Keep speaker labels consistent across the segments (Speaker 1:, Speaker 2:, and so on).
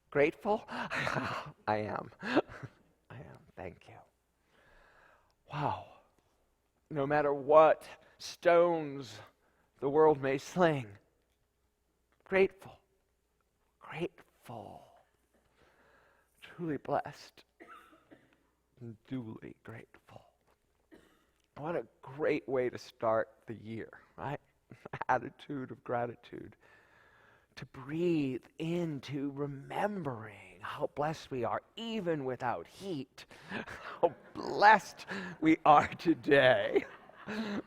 Speaker 1: Grateful? I am. I am. Thank you. Wow. No matter what stones the world may sling, grateful. Grateful. Truly blessed and duly grateful. What a great way to start the year, right? Attitude of gratitude. To breathe into remembering how blessed we are, even without heat. How blessed we are today,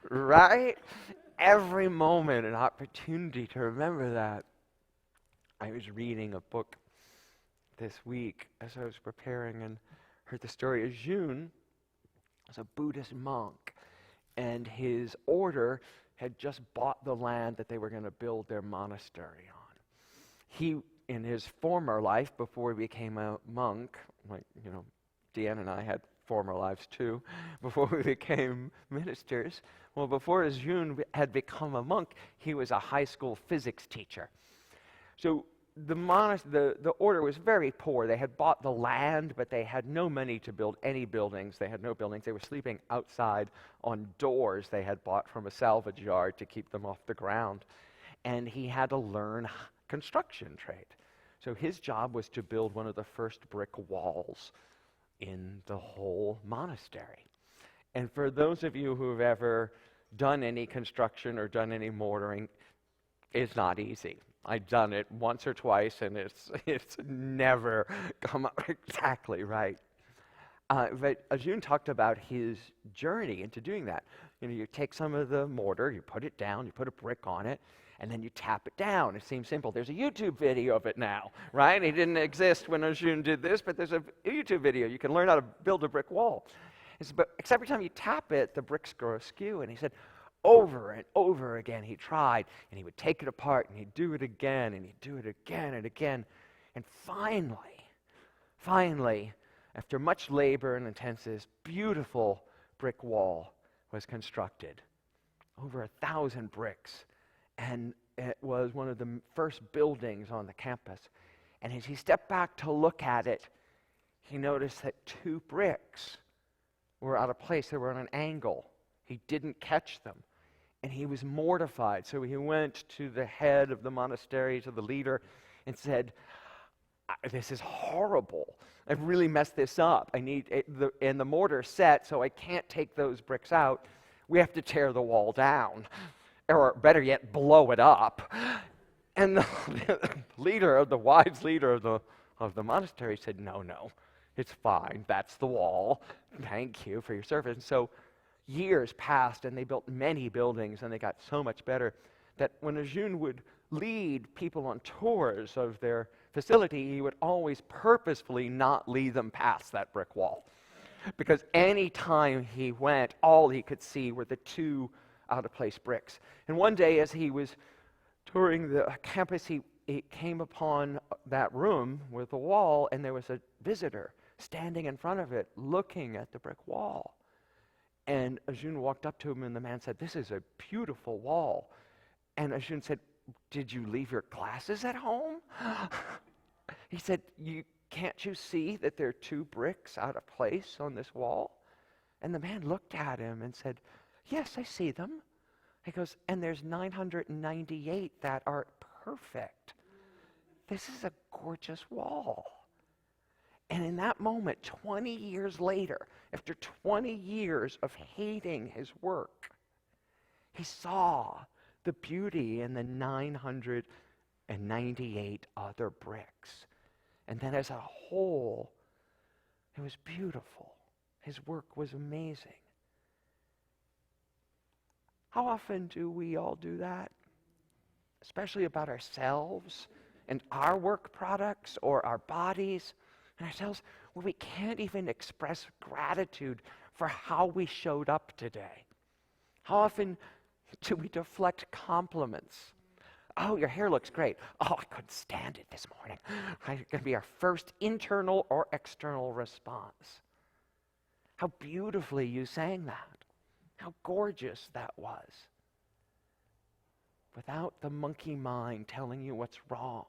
Speaker 1: right? Every moment an opportunity to remember that. I was reading a book this week as I was preparing and heard the story of Jun, as a Buddhist monk, and his order had just bought the land that they were going to build their monastery on. He, in his former life, before he became a monk, like, Deanne and I had former lives too, before we became ministers. Well, before Jun had become a monk, he was a high school physics teacher. So the order was very poor. They had bought the land, but they had no money to build any buildings. They had no buildings. They were sleeping outside on doors they had bought from a salvage yard to keep them off the ground. And he had to learn construction trade. So his job was to build one of the first brick walls in the whole monastery. And for those of you who have ever done any construction or done any mortaring, it's not easy. I've done it once or twice, and it's never come out exactly right. But Ajun talked about his journey into doing that. You take some of the mortar, you put it down, you put a brick on it, and then you tap it down. It seems simple. There's a YouTube video of it now, right? It didn't exist when Ajun did this, but there's a YouTube video. You can learn how to build a brick wall. But except every time you tap it, the bricks grow askew. And he said, over and over again, he tried, and he would take it apart, and he'd do it again, and he'd do it again and again. And finally, after much labor and intensity, this beautiful brick wall was constructed. Over 1,000 bricks. And it was one of the first buildings on the campus. And as he stepped back to look at it, he noticed that 2 bricks were out of place. They were on an angle. He didn't catch them. And he was mortified. So he went to the head of the monastery, to the leader, and said, this is horrible. I've really messed this up. And the mortar's set, so I can't take those bricks out. We have to tear the wall down. Or better yet, blow it up. And the wise leader of the monastery said, no, it's fine. That's the wall. Thank you for your service. And so years passed, and they built many buildings, and they got so much better that when Ajun would lead people on tours of their facility, he would always purposefully not lead them past that brick wall. Because any time he went, all he could see were the 2 out-of-place bricks. And one day, as he was touring the campus, he came upon that room with the wall, and there was a visitor standing in front of it, looking at the brick wall. And Ajun walked up to him, and the man said, this is a beautiful wall. And Ajun said, did you leave your glasses at home? He said, can't you see that there are 2 bricks out of place on this wall? And the man looked at him and said, yes, I see them. He goes, and there's 998 that are perfect. This is a gorgeous wall. And in that moment, 20 years later, after 20 years of hating his work, he saw the beauty in the 998 other bricks. And then as a whole, it was beautiful. His work was amazing. How often do we all do that? Especially about ourselves and our work products or our bodies and ourselves, where we can't even express gratitude for how we showed up today. How often do we deflect compliments? Oh, your hair looks great. Oh, I couldn't stand it this morning. It's going to be our first internal or external response. How beautifully you sang that. How gorgeous that was. Without the monkey mind telling you what's wrong.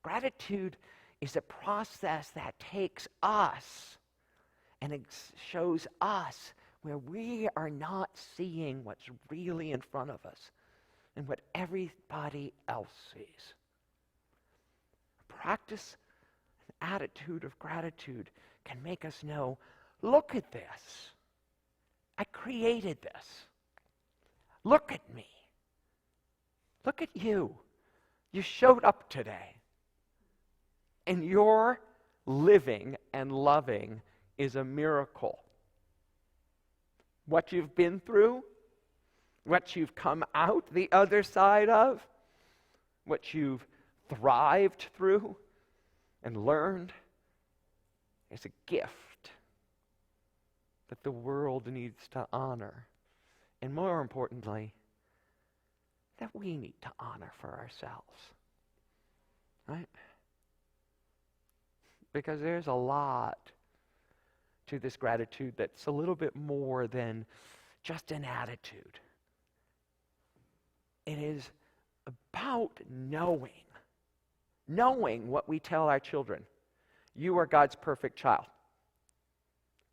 Speaker 1: Gratitude is a process that takes us and it shows us where we are not seeing what's really in front of us and what everybody else sees. Practice an attitude of gratitude can make us know, look at this. I created this. Look at me. Look at you. You showed up today. And your living and loving is a miracle. What you've been through, what you've come out the other side of, what you've thrived through and learned is a gift that the world needs to honor. And more importantly, that we need to honor for ourselves. Right? Because there's a lot to this gratitude that's a little bit more than just an attitude. It is about knowing what we tell our children. You are God's perfect child.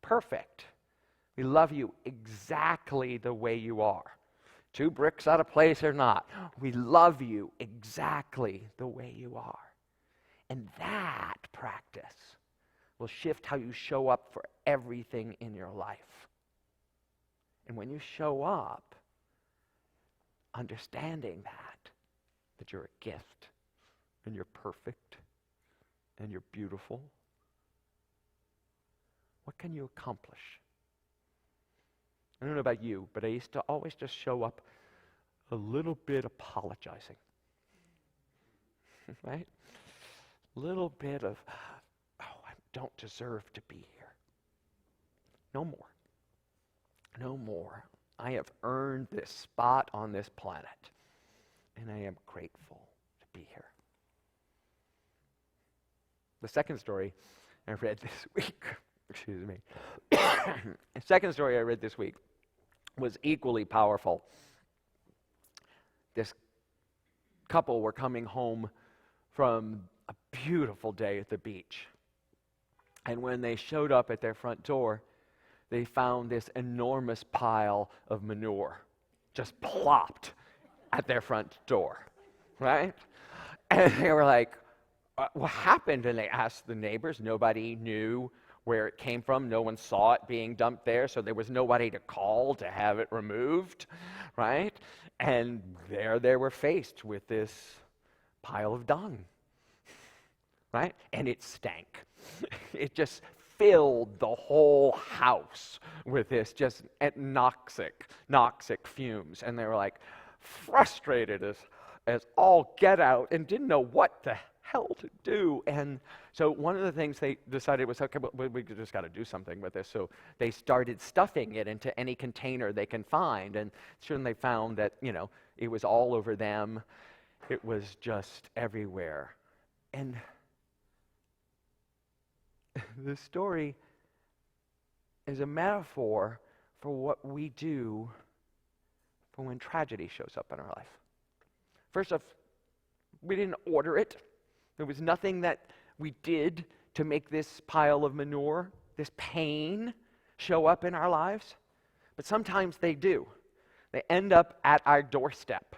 Speaker 1: Perfect. We love you exactly the way you are. 2 bricks out of place or not. We love you exactly the way you are. And that practice will shift how you show up for everything in your life. And when you show up, understanding that you're a gift, and you're perfect, and you're beautiful, what can you accomplish? I don't know about you, but I used to always just show up a little bit apologizing. Right? A little bit of, I don't deserve to be here. No more. No more. I have earned this spot on this planet, and I am grateful to be here. The second story I read this week, excuse me, the second story I read this week was equally powerful. This couple were coming home from a beautiful day at the beach. And when they showed up at their front door, they found this enormous pile of manure just plopped at their front door, right? And they were like, what happened? And they asked the neighbors. Nobody knew where it came from. No one saw it being dumped there, so there was nobody to call to have it removed, right? And there they were faced with this pile of dung, right? And it stank. It just filled the whole house with this just noxic fumes. And they were like frustrated as all get out and didn't know what the hell to do. And so one of the things they decided was, okay, well, we just got to do something with this. So they started stuffing it into any container they can find. And soon they found that, it was all over them. It was just everywhere. And the story is a metaphor for what we do for when tragedy shows up in our life. First off, we didn't order it. There was nothing that we did to make this pile of manure, this pain, show up in our lives. But sometimes they do. They end up at our doorstep.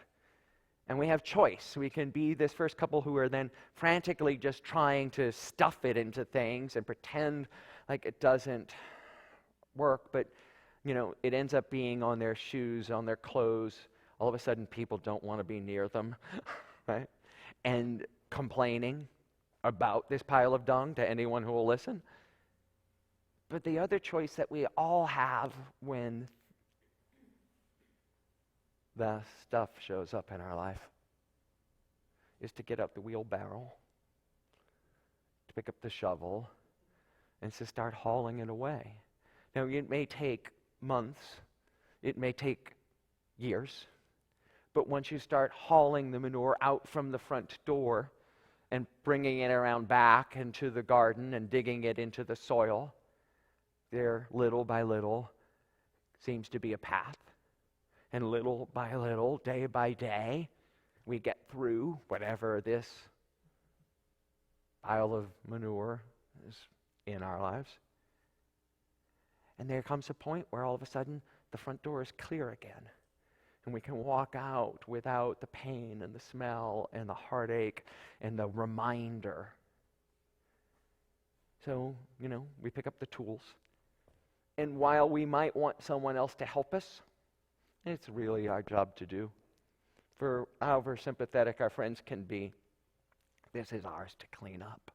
Speaker 1: And we have choice. We can be this first couple who are then frantically just trying to stuff it into things and pretend like it doesn't work. But, it ends up being on their shoes, on their clothes. All of a sudden, people don't want to be near them, right? And complaining about this pile of dung to anyone who will listen. But the other choice that we all have when the stuff shows up in our life is to get out the wheelbarrow, to pick up the shovel, and to start hauling it away. Now, it may take months, it may take years, but once you start hauling the manure out from the front door and bringing it around back into the garden and digging it into the soil, there, little by little, seems to be a path. And little by little, day by day, we get through whatever this pile of manure is in our lives. And there comes a point where all of a sudden the front door is clear again. And we can walk out without the pain and the smell and the heartache and the reminder. So, we pick up the tools. And while we might want someone else to help us, it's really our job to do. For however sympathetic our friends can be, this is ours to clean up.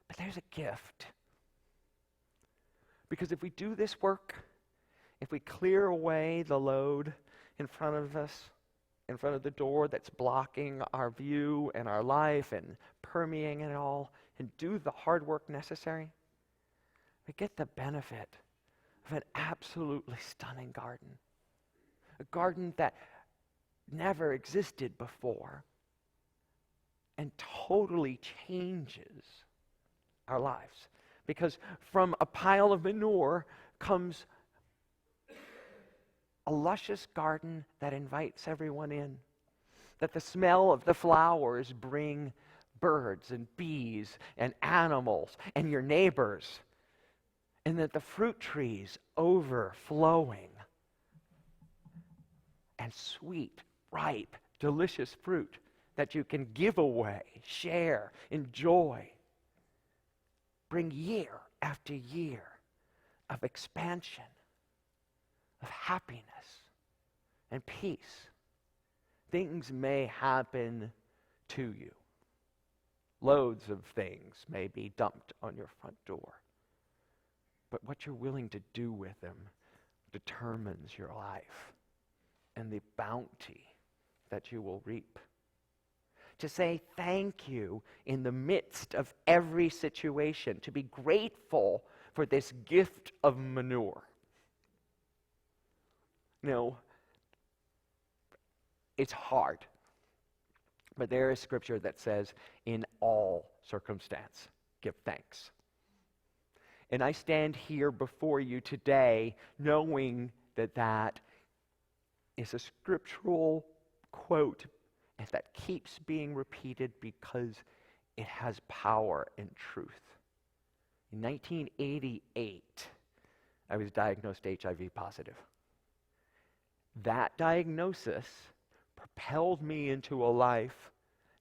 Speaker 1: But there's a gift. Because if we do this work, if we clear away the load in front of us, in front of the door that's blocking our view and our life and permeating it all, and do the hard work necessary, we get the benefit of an absolutely stunning garden. A garden that never existed before and totally changes our lives. Because from a pile of manure comes a luscious garden that invites everyone in. That the smell of the flowers bring birds and bees and animals and your neighbors. And that the fruit trees overflowing. And sweet, ripe, delicious fruit that you can give away, share, enjoy. Bring year after year of expansion, of happiness and peace. Things may happen to you. Loads of things may be dumped on your front door. But what you're willing to do with them determines your life and the bounty that you will reap. To say thank you in the midst of every situation, to be grateful for this gift of manure. It's hard, but there is scripture that says, in all circumstance, give thanks. And I stand here before you today knowing that that is a scriptural quote and that keeps being repeated because it has power and truth. In 1988, I was diagnosed HIV positive. That diagnosis propelled me into a life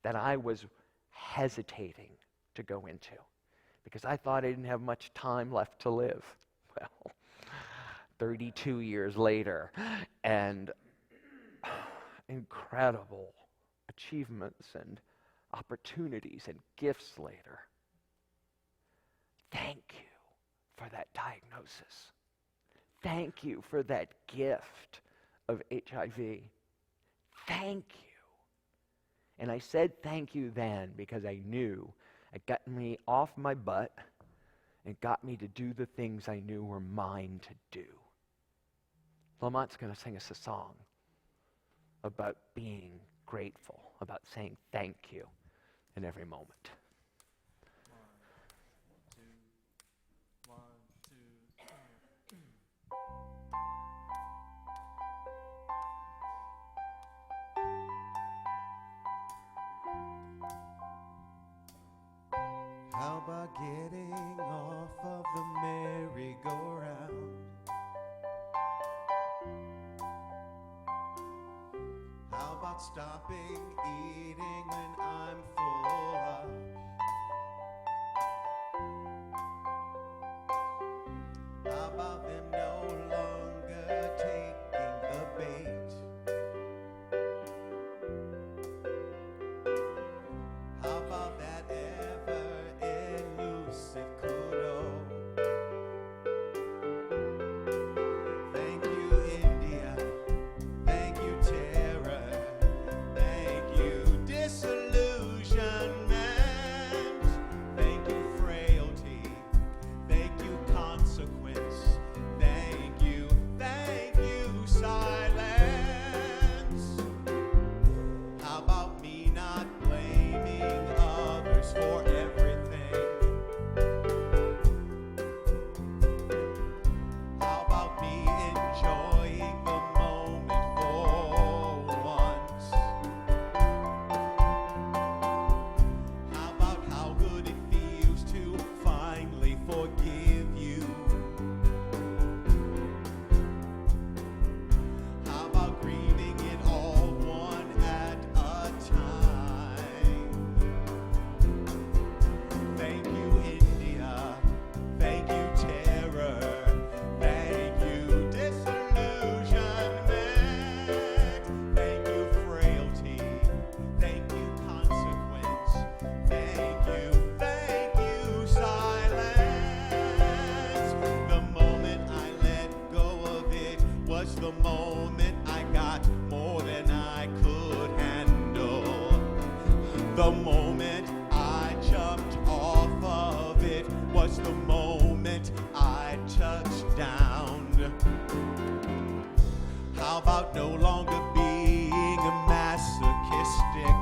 Speaker 1: that I was hesitating to go into because I thought I didn't have much time left to live. Well, 32 years later, and incredible achievements and opportunities and gifts later. Thank you for that diagnosis. Thank you for that gift of HIV. Thank you. And I said thank you then because I knew it got me off my butt and got me to do the things I knew were mine to do. Lamont's going to sing us a song about being grateful, about saying thank you in every moment.
Speaker 2: How about getting off of the merry-go-round? How about stopping eating when I'm full of? How about them no longer taking the bait? How about that ever-elusive kudo? Thank you, India. Thank you, terror. Thank you, disillusionment. The moment I jumped off of it was the moment I touched down. How about no longer being masochistic?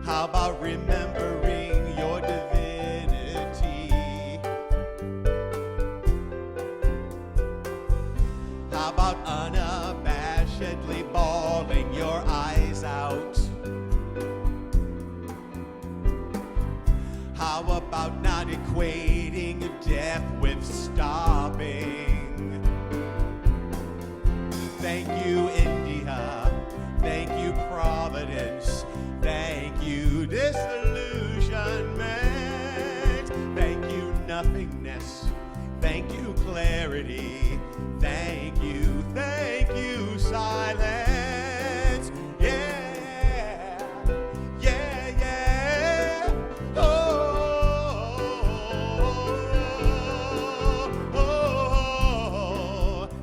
Speaker 2: How about remembering your divinity? How about unabashedly bawling your eyes out? How about not equating death with stopping? Thank you, India. Thank you, Providence. Thank you, disillusionment. Thank you, nothingness. Thank you, clarity. Thank you, silence. Yeah, yeah, yeah. Oh,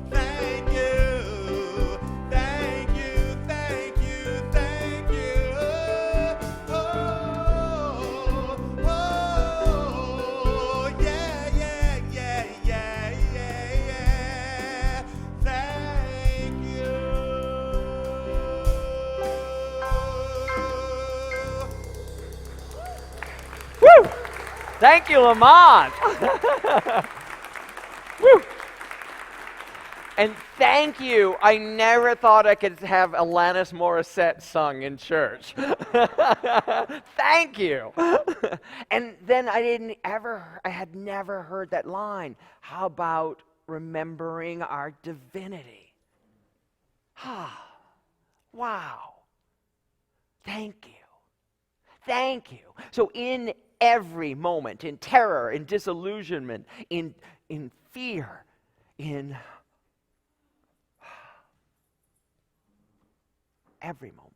Speaker 2: thank you, thank you, thank you, thank you. Yeah, yeah, yeah, yeah, yeah, yeah. Thank you.
Speaker 1: Woo! Thank you, Lamont. Woo! And thank you. I never thought I could have Alanis Morissette sung in church. Thank you. And then I had never heard that line. How about remembering our divinity? Wow. Thank you. Thank you. So in every moment, in terror, in disillusionment, in fear, in every moment,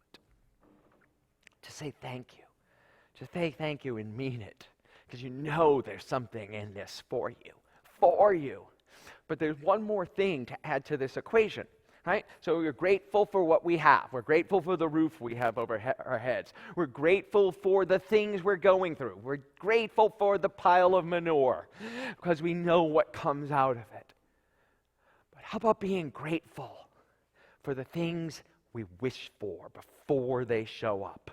Speaker 1: to say thank you. To say thank you and mean it. Because you know there's something in this for you. For you. But there's one more thing to add to this equation. Right? So we're grateful for what we have. We're grateful for the roof we have over our heads. We're grateful for the things we're going through. We're grateful for the pile of manure because we know what comes out of it. But how about being grateful for the things we wish for before they show up?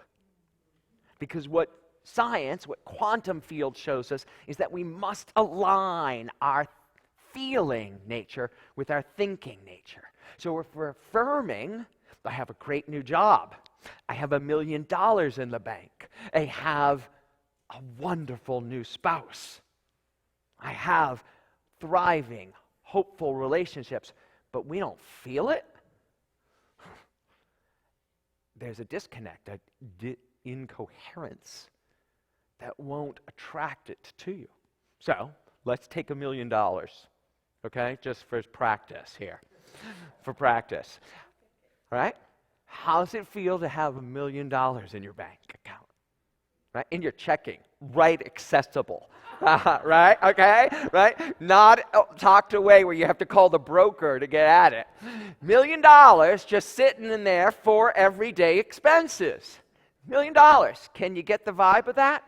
Speaker 1: Because what science, what quantum field shows us is that we must align our feeling nature with our thinking nature. So if we're affirming, I have a great new job, I have $1 million in the bank, I have a wonderful new spouse, I have thriving, hopeful relationships, but we don't feel it, there's a disconnect, an incoherence that won't attract it to you. So let's take $1 million, okay, just for practice here. For practice. All right? How does it feel to have $1 million in your bank account? Right? In your checking. Right accessible. Right? Okay? Right? Not tucked away where you have to call the broker to get at it. $1 million just sitting in there for everyday expenses. $1 million. Can you get the vibe of that?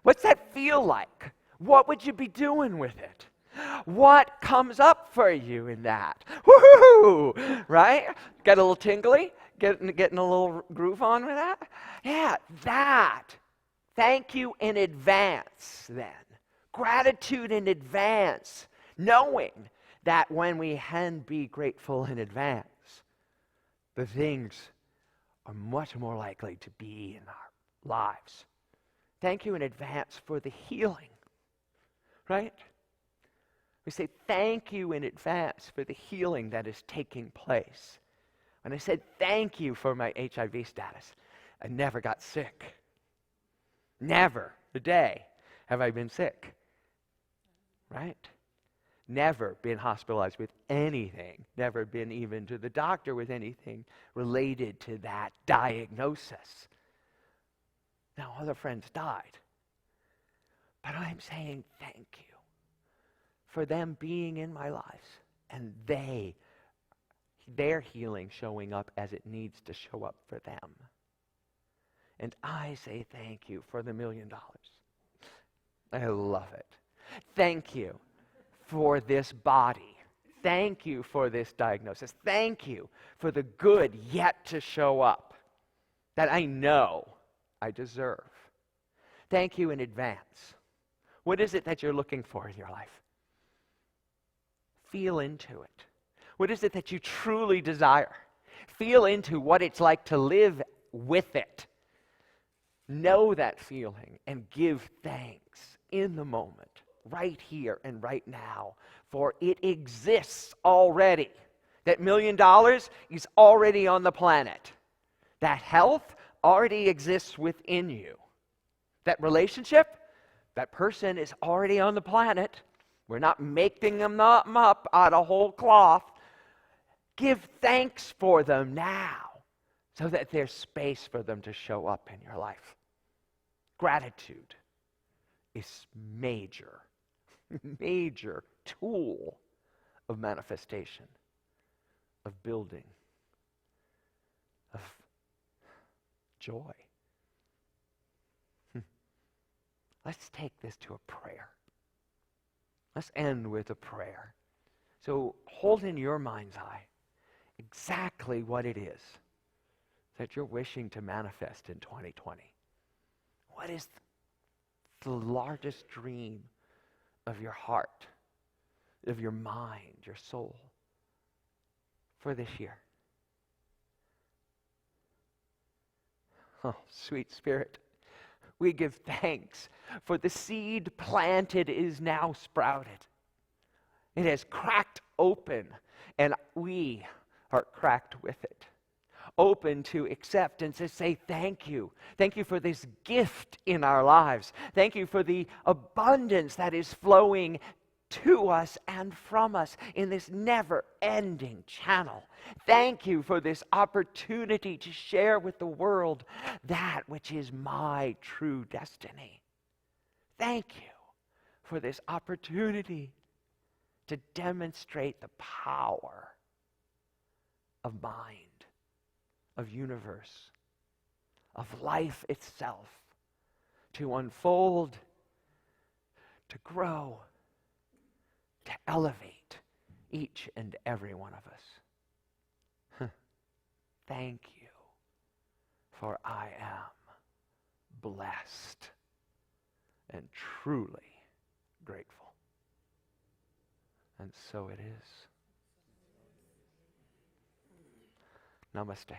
Speaker 1: What's that feel like? What would you be doing with it? What comes up for you in that? Woohoo! Right? Get a little tingly? Getting a little groove on with that? Yeah, that. Thank you in advance then. Gratitude in advance. Knowing that when we can be grateful in advance, the things are much more likely to be in our lives. Thank you in advance for the healing. Right? We say thank you in advance for the healing that is taking place. When I said thank you for my HIV status, I never got sick. Never a day have I been sick. Right? Never been hospitalized with anything. Never been even to the doctor with anything related to that diagnosis. Now, other friends died. But I'm saying thank you for them being in my lives. And they their healing showing up as it needs to show up for them. And I say thank you for the $1 million. I love it. Thank you for this body. Thank you for this diagnosis. Thank you for the good yet to show up that I know I deserve. Thank you in advance. What is it that you're looking for in your life? Feel into it. What is it that you truly desire? Feel into what it's like to live with it. Know that feeling and give thanks in the moment, right here and right now, for it exists already. That $1 million is already on the planet. That health already exists within you. That relationship, that person is already on the planet. We're not making them up out of whole cloth. Give thanks for them now so that there's space for them to show up in your life. Gratitude is major tool of manifestation, of building, of joy. Let's take this to a prayer. Let's end with a prayer. So hold in your mind's eye exactly what it is that you're wishing to manifest in 2020. What is the largest dream of your heart, of your mind, your soul for this year? Oh, sweet Spirit, we give thanks for the seed planted is now sprouted. It has cracked open, and we are cracked with it. Open to accept and to say thank you. Thank you for this gift in our lives. Thank you for the abundance that is flowing to us and from us in this never-ending channel. Thank you for this opportunity to share with the world that which is my true destiny. Thank you for this opportunity to demonstrate the power of mind, of universe, of life itself, to unfold, to grow, to elevate each and every one of us. Thank you, for I am blessed and truly grateful. And so it is. Namaste.